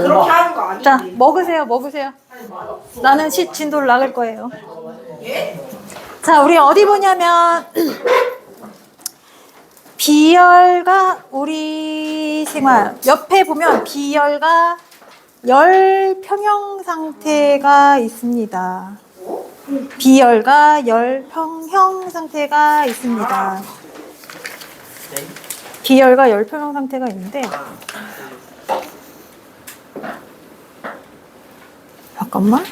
그렇게 하는 거 아니지. 자, 먹으세요, 먹으세요. 나는 진도를 나갈 거예요. 예? 자, 우리 어디 보냐면 비열과 우리 생활 옆에 보면 비열과 열 평형 상태가 있습니다. 비열과 열 평형 상태가 있습니다. 비열과 열 평형 상태가 있는데 잠깐만.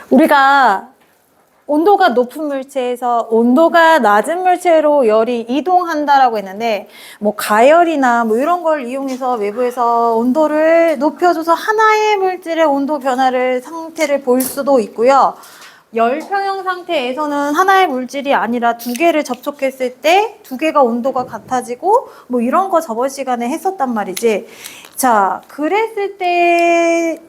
우리가 온도가 높은 물체에서 온도가 낮은 물체로 열이 이동한다라고 했는데 뭐 가열이나 뭐 이런 걸 이용해서 외부에서 온도를 높여줘서 하나의 물질의 온도 변화를 상태를 볼 수도 있고요. 열평형 상태에서는 하나의 물질이 아니라 두 개를 접촉했을 때 두 개가 온도가 같아지고 뭐 이런 거 저번 시간에 했었단 말이지. 자, 그랬을 때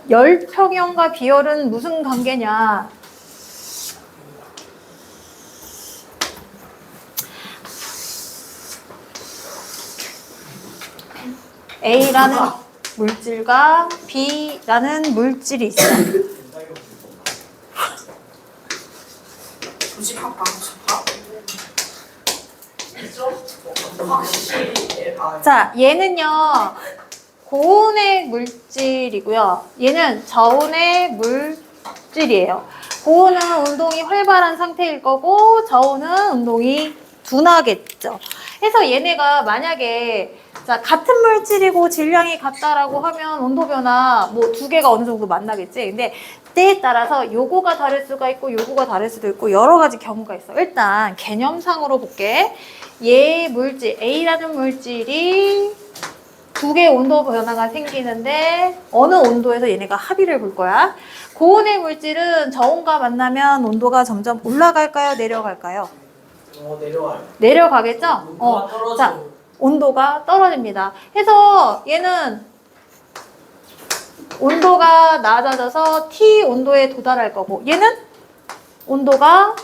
열평형과 비열은 무슨 관계냐? A라는 물질과 B라는 물질이 있어요. 자, 얘는요 고온의 물질이고요. 얘는 저온의 물질이에요. 고온은 운동이 활발한 상태일 거고 저온은 운동이 둔하겠죠. 그래서 얘네가 만약에 자, 같은 물질이고 질량이 같다라고 하면 온도 변화 뭐 두 개가 어느 정도 만나겠지. 근데 때에 따라서 요거가 다를 수가 있고 요거가 다를 수도 있고 여러 가지 경우가 있어. 일단 개념상으로 볼게. 얘 물질 A라는 물질이 두 개의 온도 변화가 생기는데 어느 온도에서 얘네가 합의를 볼 거야. 고온의 물질은 저온과 만나면 온도가 점점 올라갈까요? 내려갈까요? 내려와요. 내려가겠죠? 자, 온도가 떨어집니다. 해서 얘는 온도가 낮아져서 T 온도에 도달할 거고 얘는 온도가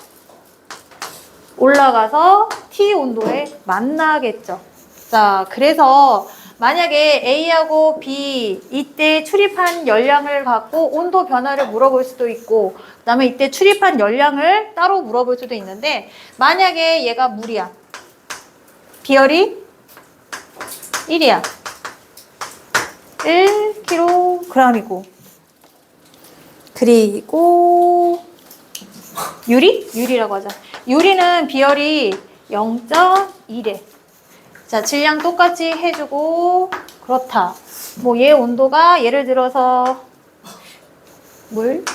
올라가서 T 온도에 만나겠죠. 자, 그래서 만약에 A하고 B 이때 출입한 열량을 갖고 온도 변화를 물어볼 수도 있고 그 다음에 이때 출입한 열량을 따로 물어볼 수도 있는데 만약에 얘가 물이야. 비열이 1이야. 1kg이고 그리고 유리라고 하자. 유리는 비열이 0.1에 자, 질량 똑같이 해주고 그렇다. 뭐 얘 온도가 예를 들어서 물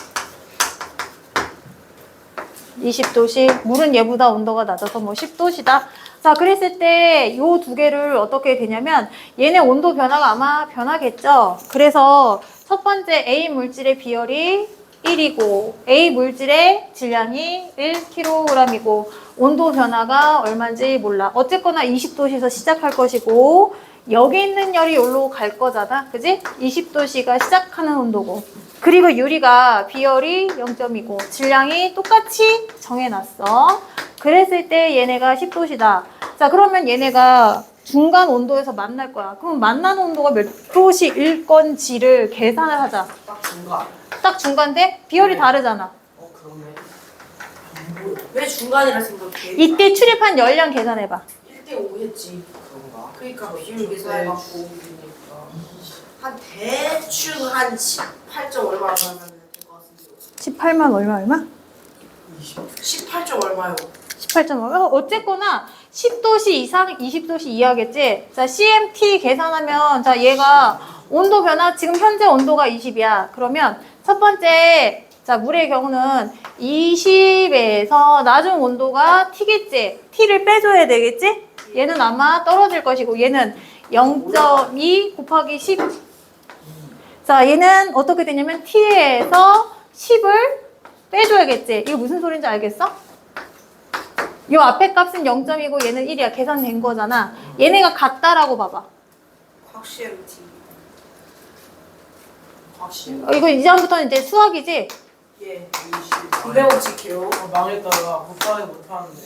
20도씨 물은 얘보다 온도가 낮아서 뭐 10도씨다. 자, 그랬을 때 요 두 개를 어떻게 되냐면 얘네 온도 변화가 아마 변하겠죠. 그래서 첫 번째 A 물질의 비열이 1이고 A 물질의 질량이 1kg이고 온도 변화가 얼마인지 몰라. 어쨌거나 20도씨에서 시작할 것이고 여기 있는 열이 여기로 갈 거잖아. 그지? 20도씨가 시작하는 온도고 그리고 유리가 비열이 0점이고 질량이 똑같이 정해놨어. 그랬을 때 얘네가 10도씨다. 자, 그러면 얘네가 중간 온도에서 만날 거야. 그럼 만나는 온도가 몇 도씨일 건지를 계산을 하자. 딱 중간. 딱 중간인데 비열이 다르잖아. 그러네. 왜 중간이라 생각해? 이때 출입한 열량 계산해봐. 1대5 했지. 그런가? 그러니까 비율 계산해갖고 한 대충 한 18점 얼마 하면 될 것 같은데. 18만 얼마? 18점 얼마요? 18점 얼마? 어쨌거나 10도씨 이상, 20도씨 이하겠지? 자, CMT 계산하면 자, 얘가 온도 변화 지금 현재 온도가 20이야. 그러면 첫 번째 자, 물의 경우는 20에서 낮은 온도가 T겠지? T를 빼줘야 되겠지? 얘는 아마 떨어질 것이고 얘는 0.2 곱하기 10. 자, 얘는 어떻게 되냐면 T에서 10을 빼줘야겠지? 이거 무슨 소린지 알겠어? 요 앞에 값은 0점이고 얘는 1이야. 계산된 거잖아. 얘네가 같다라고 봐봐. 확실히. 확실. 이거 이제부터는 이제 수학이지? 예. 20. 950kg. 망했다가 곱하기 못하는데.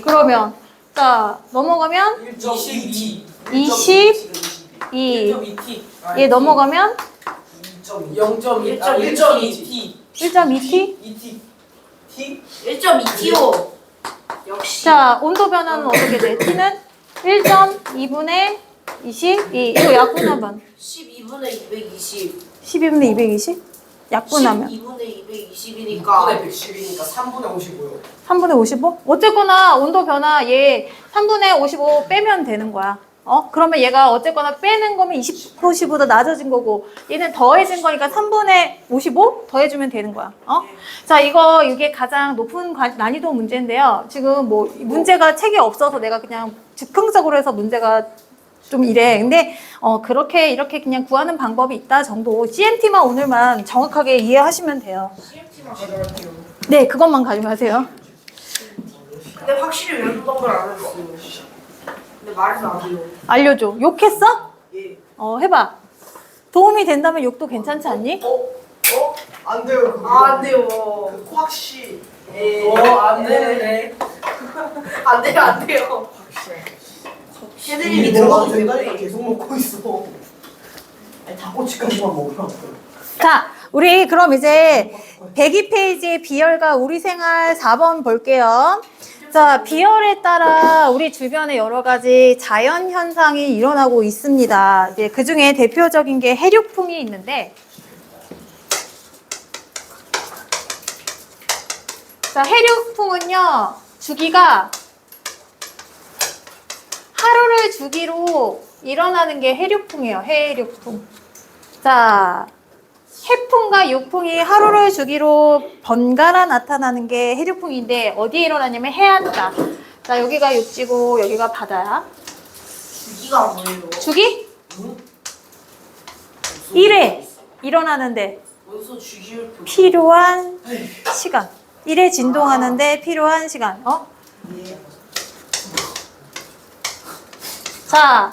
그러면 자 넘어가면 1.22. 22. 1.2t. 얘 넘어가면 0.2. 1.2t. 1.2t. 2t. t? 1.2kg. 역시. 자 온도 변화는 어떻게 돼? t는 1.2분의 22. 이거 약분하면 12분의 220. 12분의 220? 약분하면 12분의 220이니까 6분의 110이니까 3분의 55요. 3분의 55? 어쨌거나 온도 변화 얘 3분의 55 빼면 되는 거야. 그러면 얘가 어쨌거나 빼는 거면 20%보다 낮아진 거고 얘는 더해진 거니까 3분의 55 더해주면 되는 거야. 자, 이게 가장 높은 난이도 문제인데요. 지금 뭐 문제가 책이 없어서 내가 그냥 즉흥적으로 해서 문제가 좀 이래. 근데 그렇게 이렇게 그냥 구하는 방법이 있다 정도. CMT만 오늘만 정확하게 이해하시면 돼요. CMT만 가져갈게요. 네, 그것만 가져가세요. 근데 확실히 외국 걸 알았어요. 근데 말해서 안 돼요. 알려줘. 욕했어? 예. 해봐. 도움이 된다면 욕도 괜찮지 않니? 안 돼요. 그거. 안 돼요. 그 확시. 예. 안 되네. 안 돼요, 안 돼요. 해드림이 먹어도 들어가기 된다니까 때문에. 계속 먹고 있어. 아니 닭꼬치까지만 먹으라고. 자, 우리 그럼 이제 102페이지의 비열과 우리 생활 4번 볼게요. 자, 비열에 따라 우리 주변에 여러 가지 자연 현상이 일어나고 있습니다. 이제 그 중에 대표적인 게 해류풍이 있는데, 자, 해류풍은요, 주기가 하루를 주기로 일어나는 게 해류풍이에요. 해류풍. 자, 해풍과 육풍이 하루를 주기로 번갈아 나타나는 게 해류풍인데 어디에 일어나냐면 해안가. 자, 여기가 육지고 여기가 바다야. 주기가 뭐예요? 주기? 1회 일어나는데 어디서 주기를 필요한 시간. 1회 진동하는데 필요한 시간. 자,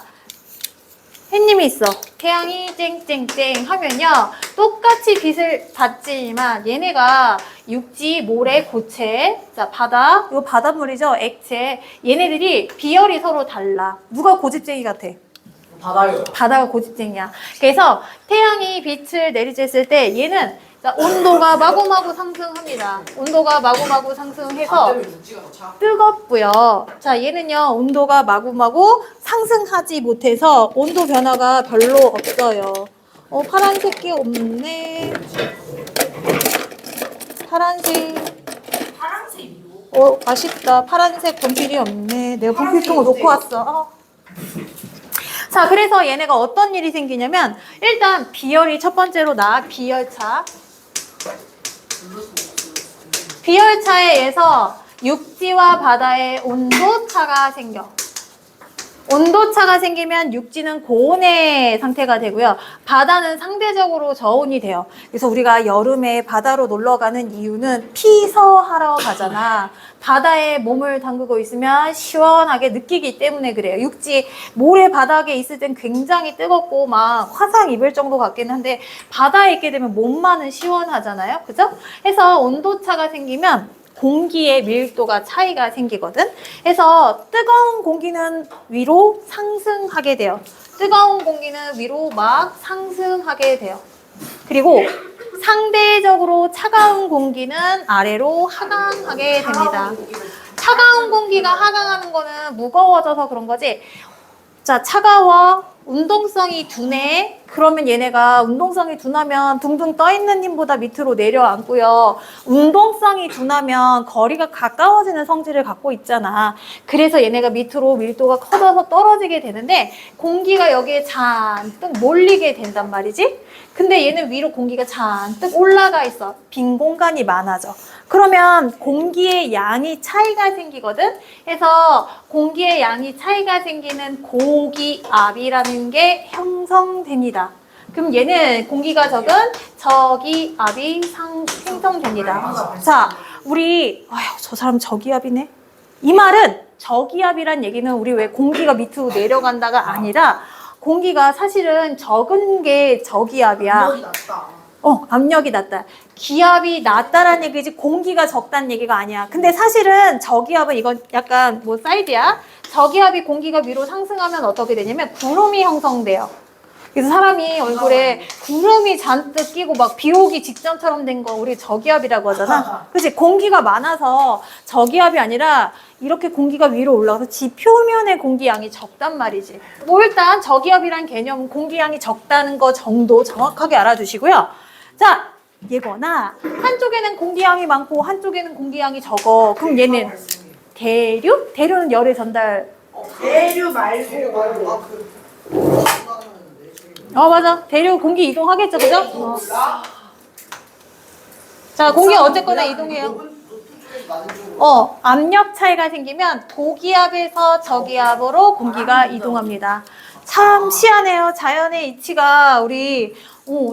햇님이 있어. 태양이 쨍쨍쨍 하면요. 똑같이 빛을 받지만 얘네가 육지, 모래, 고체, 자, 바다, 이거 바닷물이죠. 액체. 얘네들이 비열이 서로 달라. 누가 고집쟁이 같아? 바다요. 바다가 고집쟁이야. 그래서 태양이 빛을 내리쬐을 때 얘는 자, 온도가 마구마구 상승합니다. 온도가 마구마구 상승해서 때문에 육지가 더 차. 뜨겁고요. 자, 얘는요, 온도가 마구마구 상승하지 못해서 온도 변화가 별로 없어요. 파란색이 없네. 파란색이요? 아쉽다. 파란색 분필이 없네. 내가 분필통을 놓고 왔어. 자, 그래서 얘네가 어떤 일이 생기냐면, 일단 비열이 첫 번째로 비열차. 비열차에 의해서 육지와 바다의 온도차가 생겨. 온도차가 생기면 육지는 고온의 상태가 되고요. 바다는 상대적으로 저온이 돼요. 그래서 우리가 여름에 바다로 놀러 가는 이유는 피서하러 가잖아. 바다에 몸을 담그고 있으면 시원하게 느끼기 때문에 그래요. 육지, 모래 바닥에 있을 땐 굉장히 뜨겁고 막 화상 입을 정도 같긴 한데 바다에 있게 되면 몸만은 시원하잖아요. 그죠? 해서 온도차가 생기면 공기의 밀도가 차이가 생기거든. 그래서 뜨거운 공기는 위로 상승하게 돼요. 뜨거운 공기는 위로 막 상승하게 돼요. 그리고 상대적으로 차가운 공기는 아래로 하강하게 됩니다. 차가운 공기가 하강하는 거는 무거워져서 그런 거지. 자, 차가워. 운동성이 둔해. 그러면 얘네가 운동성이 둔하면 둥둥 떠있는 힘보다 밑으로 내려앉고요. 운동성이 둔하면 거리가 가까워지는 성질을 갖고 있잖아. 그래서 얘네가 밑으로 밀도가 커져서 떨어지게 되는데 공기가 여기에 잔뜩 몰리게 된단 말이지. 근데 얘는 위로 공기가 잔뜩 올라가 있어. 빈 공간이 많아져. 그러면 공기의 양이 차이가 생기거든. 그래서 공기의 양이 차이가 생기는 고기압이라는 게 형성됩니다. 그럼 얘는 공기가 적은 저기압이 생성됩니다. 자, 우리 저 사람 저기압이네. 이 말은 저기압이란 얘기는 우리 왜 공기가 밑으로 내려간다가 아니라 공기가 사실은 적은 게 저기압이야. 압력이 낮다. 압력이 낮다. 기압이 낮다라는 얘기지 공기가 적다는 얘기가 아니야. 근데 사실은 저기압은 이건 약간 뭐 사이드야. 저기압이 공기가 위로 상승하면 어떻게 되냐면 구름이 형성돼요. 그래서 사람이 얼굴에 구름이 잔뜩 끼고 막 비 오기 직전처럼 된 거 우리 저기압이라고 하잖아. 그치? 공기가 많아서 저기압이 아니라 이렇게 공기가 위로 올라가서 지 표면의 공기양이 적단 말이지. 뭐 일단 저기압이란 개념은 공기양이 적다는 거 정도 정확하게 알아두시고요. 자, 얘거나 한쪽에는 공기양이 많고 한쪽에는 공기양이 적어. 그럼 얘는 대류? 대류는 열의 전달. 대류 말고 맞아. 대류 공기 이동하겠죠, 그죠? 자, 공기 어쨌거나 이동해요. 압력 차이가 생기면 고기압에서 저기압으로 공기가 이동합니다. 참 희한해요. 자연의 이치가 우리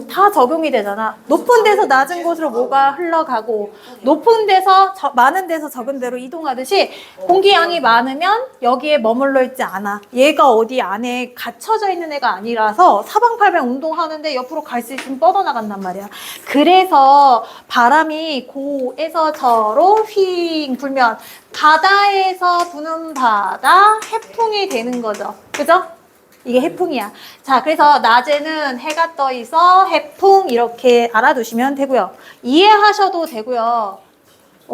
다 적용이 되잖아. 높은 데서 낮은 곳으로 뭐가 흘러가고 높은 데서 많은 데서 적은 데로 이동하듯이 공기양이 많으면 여기에 머물러 있지 않아. 얘가 어디 안에 갇혀져 있는 애가 아니라서 사방팔방 운동하는데 옆으로 갈 수 있으면 뻗어나간단 말이야. 그래서 바람이 고에서 저로 휙 불면 바다에서 부는 바다 해풍이 되는 거죠. 그죠? 이게 해풍이야. 자, 그래서 낮에는 해가 떠 있어 해풍 이렇게 알아두시면 되고요. 이해하셔도 되고요.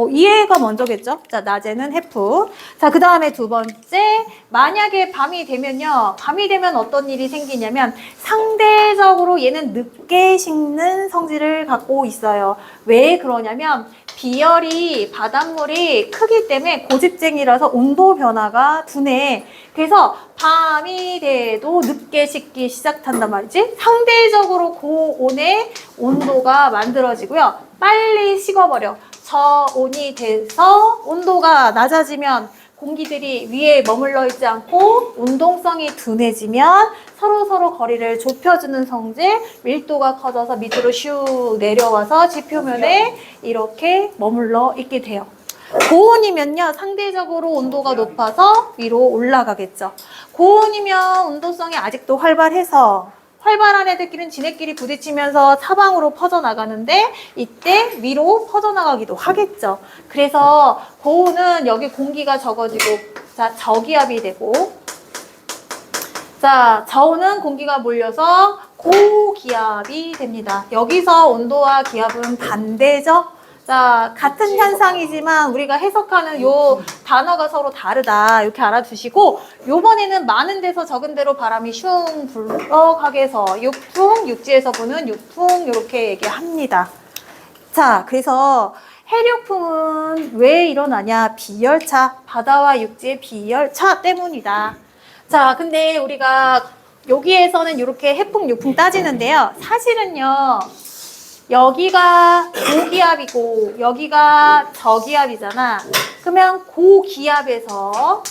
이해가 먼저겠죠? 자, 낮에는 해풍. 자, 그 다음에 두 번째, 만약에 밤이 되면요. 밤이 되면 어떤 일이 생기냐면 상대적으로 얘는 늦게 식는 성질을 갖고 있어요. 왜 그러냐면 비열이 바닷물이 크기 때문에 고집쟁이라서 온도 변화가 둔해. 그래서 밤이 돼도 늦게 식기 시작한단 말이지. 상대적으로 고온의 온도가 만들어지고요. 빨리 식어버려. 저온이 돼서 온도가 낮아지면 공기들이 위에 머물러 있지 않고 운동성이 둔해지면 서로 거리를 좁혀주는 성질, 밀도가 커져서 밑으로 슉 내려와서 지표면에 이렇게 머물러 있게 돼요. 고온이면요, 상대적으로 온도가 높아서 위로 올라가겠죠. 고온이면 운동성이 아직도 활발해서 활발한 애들끼리는 지네끼리 부딪히면서 사방으로 퍼져나가는데 이때 위로 퍼져나가기도 하겠죠. 그래서 고온은 여기 공기가 적어지고 자 저기압이 되고 자 저온은 공기가 몰려서 고기압이 됩니다. 여기서 온도와 기압은 반대죠. 자, 같은 현상이지만 우리가 해석하는 요 단어가 서로 다르다. 이렇게 알아두시고 요번에는 많은 데서 적은 데로 바람이 슝 불어가게 해서 육풍, 육지에서 부는 육풍 이렇게 얘기합니다. 자, 그래서 해류풍은 왜 일어나냐? 비열차, 바다와 육지의 비열차 때문이다. 자, 근데 우리가 여기에서는 이렇게 해풍, 육풍 따지는데요. 사실은요. 여기가 고기압이고 여기가 저기압이잖아. 그러면 고기압에서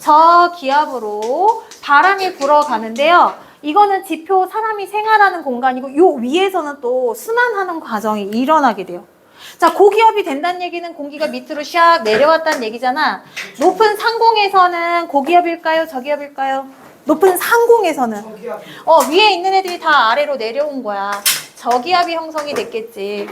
저기압으로 바람이 불어가는데요. 이거는 지표 사람이 생활하는 공간이고 요 위에서는 또 순환하는 과정이 일어나게 돼요. 자, 고기압이 된다는 얘기는 공기가 밑으로 샥 내려왔다는 얘기잖아. 높은 상공에서는 고기압일까요? 저기압일까요? 높은 상공에서는 위에 있는 애들이 다 아래로 내려온 거야. 저기압이 형성이 됐겠지.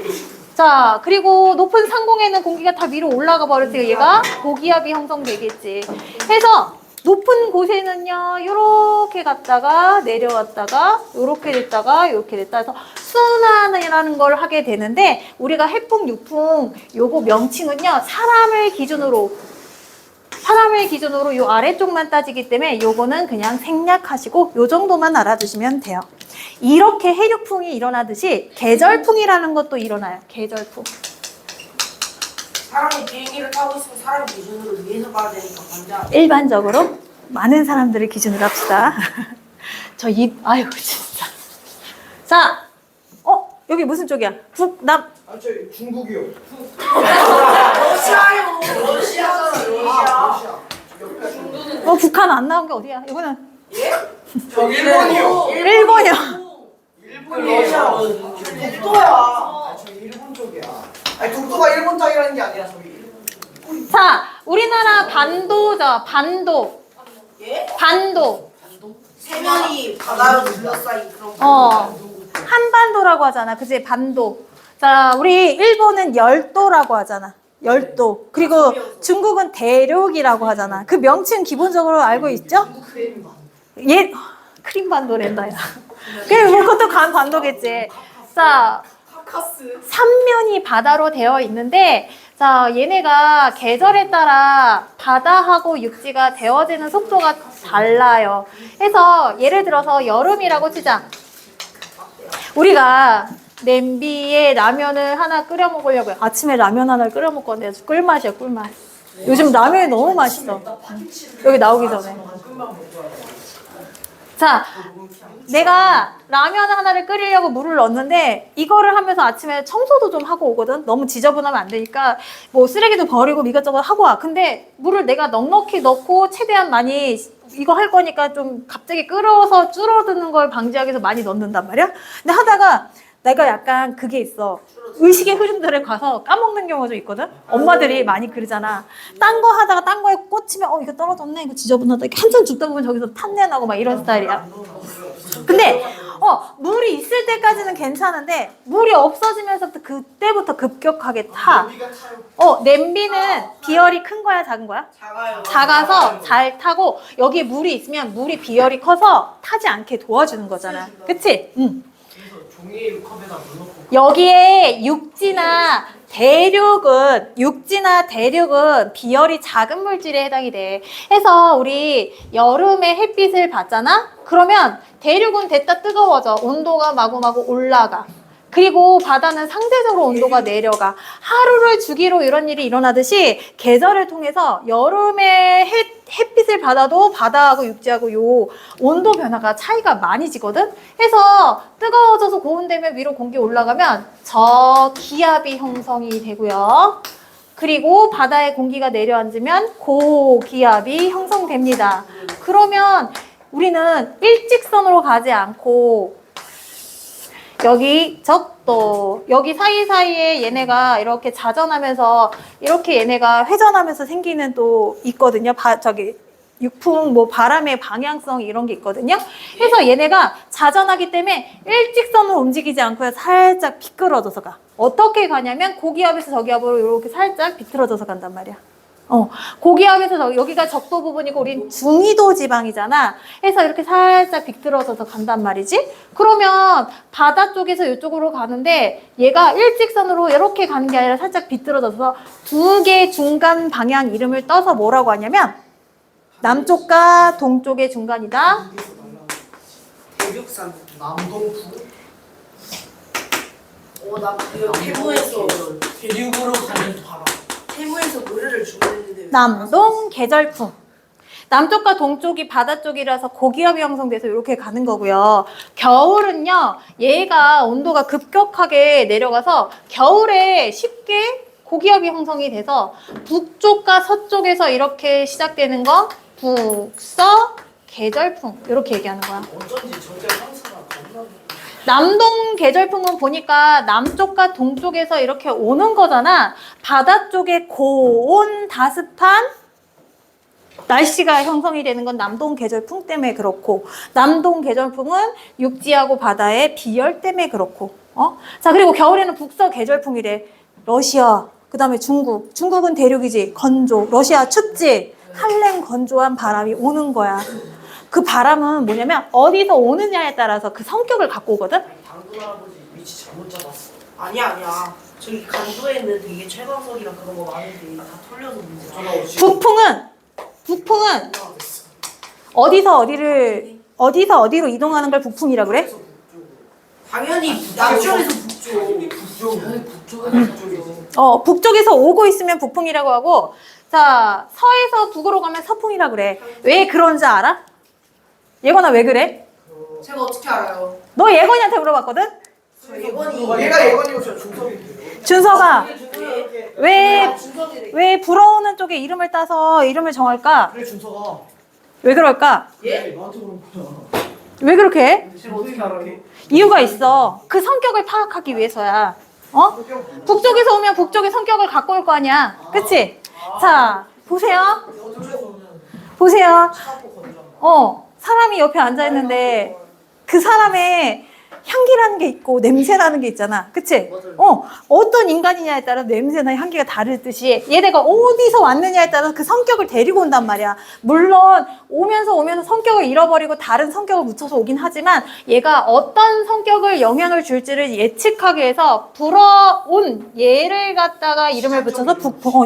자, 그리고 높은 상공에는 공기가 다 위로 올라가 버렸어요. 얘가 고기압이 형성되겠지. 해서 높은 곳에는요, 요렇게 갔다가 내려왔다가 요렇게 됐다가 요렇게 됐다 해서 순환이라는 걸 하게 되는데 우리가 해풍, 육풍 요거 명칭은요, 사람을 기준으로 요 아래쪽만 따지기 때문에 요거는 그냥 생략하시고 요 정도만 알아두시면 돼요. 이렇게 해류풍이 일어나듯이 계절풍이라는 것도 일어나요. 계절풍. 사람이 비행기를 타고 있으면 사람 기준으로 위에서 봐야 되니까 반대하고. 일반적으로 많은 사람들을 기준으로 합시다. 저 아이고 진짜. 자, 여기 무슨 쪽이야? 북남. 저 중국이요. 러시아요. 러시아. 북한 안 나온 게 어디야? 이거는 저 일본이요. 일본이요. 일본이에요. 독도야. 저 일본 쪽이야. 아니 독도가 일본 땅이라는 게 아니라 저기 일본. 자, 우리나라 반도죠. 반도. 예? 반도. 세면이 바다로 둘러싸인 그런 거. 한반도라고 하잖아. 그지? 반도. 자, 우리 일본은 열도라고 하잖아. 열도. 그리고 중국은 대륙이라고 하잖아. 그 명칭 기본적으로 알고 있죠? 예, 크림반도랜다, 야. 그래, 뭐 그것도 반도겠지. 자, 카카스. 삼면이 바다로 되어 있는데, 자, 얘네가 계절에 따라 바다하고 육지가 데워지는 속도가 달라요. 그래서 예를 들어서 여름이라고 치자. 우리가 냄비에 라면을 하나 끓여 먹으려고요. 아침에 라면 하나 끓여 먹거든요. 꿀맛이야, 꿀맛. 요즘 라면이 너무 맛있어. 여기 나오기 전에. 자, 내가 라면 하나를 끓이려고 물을 넣었는데 이거를 하면서 아침에 청소도 좀 하고 오거든. 너무 지저분하면 안 되니까 뭐 쓰레기도 버리고 이것저것 하고 와. 근데 물을 내가 넉넉히 넣고 최대한 많이 이거 할 거니까 좀 갑자기 끓어서 줄어드는 걸 방지하기 위해서 많이 넣는단 말이야. 근데 하다가 내가 약간 그게 있어. 의식의 흐름들에 가서 까먹는 경우가 좀 있거든. 엄마들이 많이 그러잖아. 딴 거 하다가 딴 거에 꽂히면 이거 떨어졌네, 이거 지저분하다, 이렇게 한참 죽다 보면 저기서 탄내 나고 막 이런 스타일이야. 근데 물이 있을 때까지는 괜찮은데 물이 없어지면서 그때부터 급격하게 타. 냄비는 비열이 큰 거야, 작은 거야? 작아요. 작아서 잘 타고 여기에 물이 있으면 물이 비열이 커서 타지 않게 도와주는 거잖아. 그치? 응. 종이컵에다 물 넣고 여기에 육지나 대륙은 비열이 작은 물질에 해당이 돼. 해서 우리 여름에 햇빛을 받잖아? 그러면 대륙은 됐다 뜨거워져. 온도가 마구마구 올라가. 그리고 바다는 상대적으로 온도가 내려가. 하루를 주기로 이런 일이 일어나듯이 계절을 통해서 여름에 햇빛을 받아도 바다하고 육지하고 요 온도 변화가 차이가 많이 지거든? 해서 뜨거워져서 고온되면 위로 공기 올라가면 저기압이 형성이 되고요. 그리고 바다에 공기가 내려앉으면 고기압이 형성됩니다. 그러면 우리는 일직선으로 가지 않고 여기 적도, 여기 사이사이에 얘네가 이렇게 자전하면서 이렇게 얘네가 회전하면서 생기는 또 있거든요. 육풍, 바람의 방향성 이런 게 있거든요. 그래서 얘네가 자전하기 때문에 일직선으로 움직이지 않고 살짝 비틀어져서 가. 어떻게 가냐면 고기압에서 저기압으로 이렇게 살짝 비틀어져서 간단 말이야. 고기압에서 여기가 적도 부분이고 우린 중위도 지방이잖아. 해서 이렇게 살짝 비틀어져서 간단 말이지. 그러면 바다 쪽에서 이쪽으로 가는데 얘가 일직선으로 이렇게 가는 게 아니라 살짝 비틀어져서 두 개 중간 방향 이름을 떠서 뭐라고 하냐면 남쪽과 동쪽의 중간이다. 대륙산. 남동부 나 그 태무에서 대륙으로 가는 바람 태무에서 노래를 준비했는데. 남동 계절풍. 남쪽과 동쪽이 바다 쪽이라서 고기압이 형성돼서 이렇게 가는 거고요. 겨울은요, 얘가 온도가 급격하게 내려가서 겨울에 쉽게 고기압이 형성이 돼서 북쪽과 서쪽에서 이렇게 시작되는 거 북서 계절풍 이렇게 얘기하는 거야. 어쩐지 저게 상사가 겁나 남동 계절풍은 보니까 남쪽과 동쪽에서 이렇게 오는 거잖아. 바다 쪽에 고온 다습한 날씨가 형성이 되는 건 남동 계절풍 때문에 그렇고, 남동 계절풍은 육지하고 바다의 비열 때문에 그렇고. 자, 그리고 겨울에는 북서 계절풍이래. 러시아, 그 다음에 중국은 대륙이지, 건조. 러시아 춥지, 한랭 건조한 바람이 오는 거야. 그 바람은 뭐냐면 어디서 오느냐에 따라서 그 성격을 갖고 오거든. 당근 할아버지 위치 잘못 잡았어. 아니야. 저기 간도에 있는 되게 최강석이랑 그런 거 많은데 다 털려서 문제야. 전화 오시. 북풍은 어디서 어디로 이동하는 걸 북풍이라고 그래? 당연히 남쪽에서 북쪽. 북쪽이지. 북쪽에서 오고 있으면 북풍이라고 하고, 자, 서에서 북으로 가면 서풍이라고 그래. 왜 그런지 알아? 예건아, 왜 그래? 제가 어떻게 알아요? 너 예건이한테 물어봤거든? 저 예건이. 얘가 예건이고 저 중섭인데요. 준서가 왜? 왜 불어오는 쪽에 이름을 따서 이름을 정할까? 그래 준서가. 왜 그럴까? 예? 나한테 그런 거야. 왜 그렇게 해? 제가 어떻게 알아요? 이유가 있어. 그 성격을 파악하기 위해서야. 북쪽에서 오면 북쪽의 성격을 갖고 올 거 아니야. 그치? 자, 보세요. 어쩌고는 보세요. 차고 건져. 사람이 옆에 앉아 있는데 그 사람의 향기라는 게 있고 냄새라는 게 있잖아. 그치? 어떤 인간이냐에 따라 냄새나 향기가 다르듯이 얘네가 어디서 왔느냐에 따라서 그 성격을 데리고 온단 말이야. 물론 오면서 성격을 잃어버리고 다른 성격을 묻혀서 오긴 하지만 얘가 어떤 성격을 영향을 줄지를 예측하기 위해서 불어온 얘를 갖다가 이름을 붙여서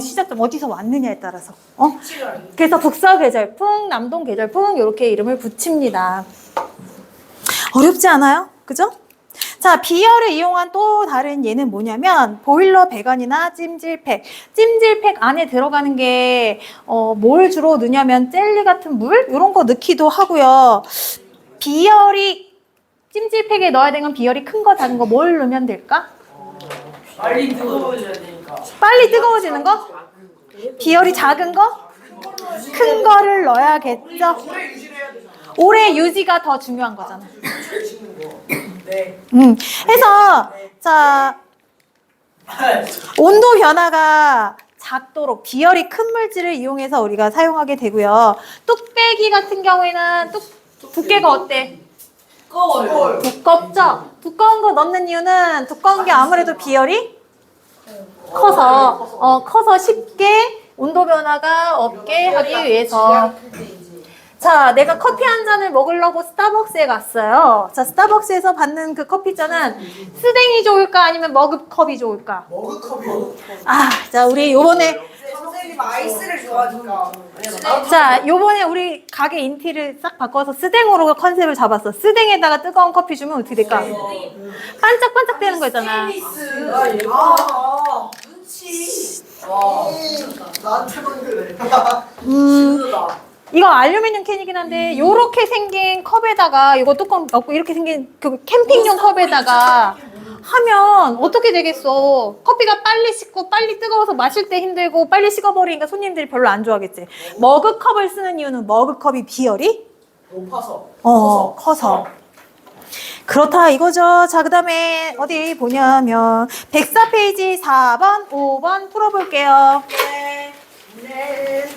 시작점 어디서 왔느냐에 따라서 그래서 북서계절풍, 남동계절풍 이렇게 이름을 붙입니다. 어렵지 않아요? 그죠? 자, 비열을 이용한 또 다른 예는 뭐냐면 보일러 배관이나 찜질팩. 찜질팩 안에 들어가는 게 뭘 주로 넣냐면 젤리 같은 물 이런 거 넣기도 하고요. 비열이 찜질팩에 넣어야 되는 건 비열이 큰 거 작은 거 뭘 넣으면 될까? 빨리 뜨거워져야 되니까. 빨리 뜨거워지는 거? 비열이 작은 거? 큰 거를 넣어야겠죠? 오래 유지를 해야 되잖아. 오래 유지가 더 중요한 거잖아. 잘 씻는 거. 네. 해서 자 온도 변화가 작도록 비열이 큰 물질을 이용해서 우리가 사용하게 되고요. 뚝배기 같은 경우에는 두께가 어때? 두꺼워요. 두껍죠? 두꺼운 거 넣는 이유는 두꺼운 게 아무래도 비열이 커서 쉽게 온도 변화가 없게 하기 위해서. 자, 내가 커피 한 잔을 먹으려고 스타벅스에 갔어요. 자, 스타벅스에서 받는 그 커피잔은 스댕이 좋을까 아니면 머그컵이 좋을까? 머그컵이요. 자, 우리 요번에 선생님 아이스를 좋아하니까. 자, 요번에 우리 가게 인티를 싹 바꿔서 스댕으로 컨셉을 잡았어. 스댕에다가 뜨거운 커피 주면 어떻게 될까? 반짝반짝 되는 거 있잖아. 눈치. 나한테만 그래. 이거 알루미늄 캔이긴 한데 요렇게 생긴 컵에다가 이거 뚜껑 넣고 이렇게 생긴 그 캠핑용 컵에다가 하면 어떻게 되겠어? 커피가 빨리 식고 빨리 뜨거워서 마실 때 힘들고 빨리 식어버리니까 손님들이 별로 안 좋아하겠지. 머그컵을 쓰는 이유는 머그컵이 비열이 높아서. 커서. 그렇다 이거죠. 자, 그 다음에 어디 보냐면 104페이지 4번, 5번 풀어볼게요. 네.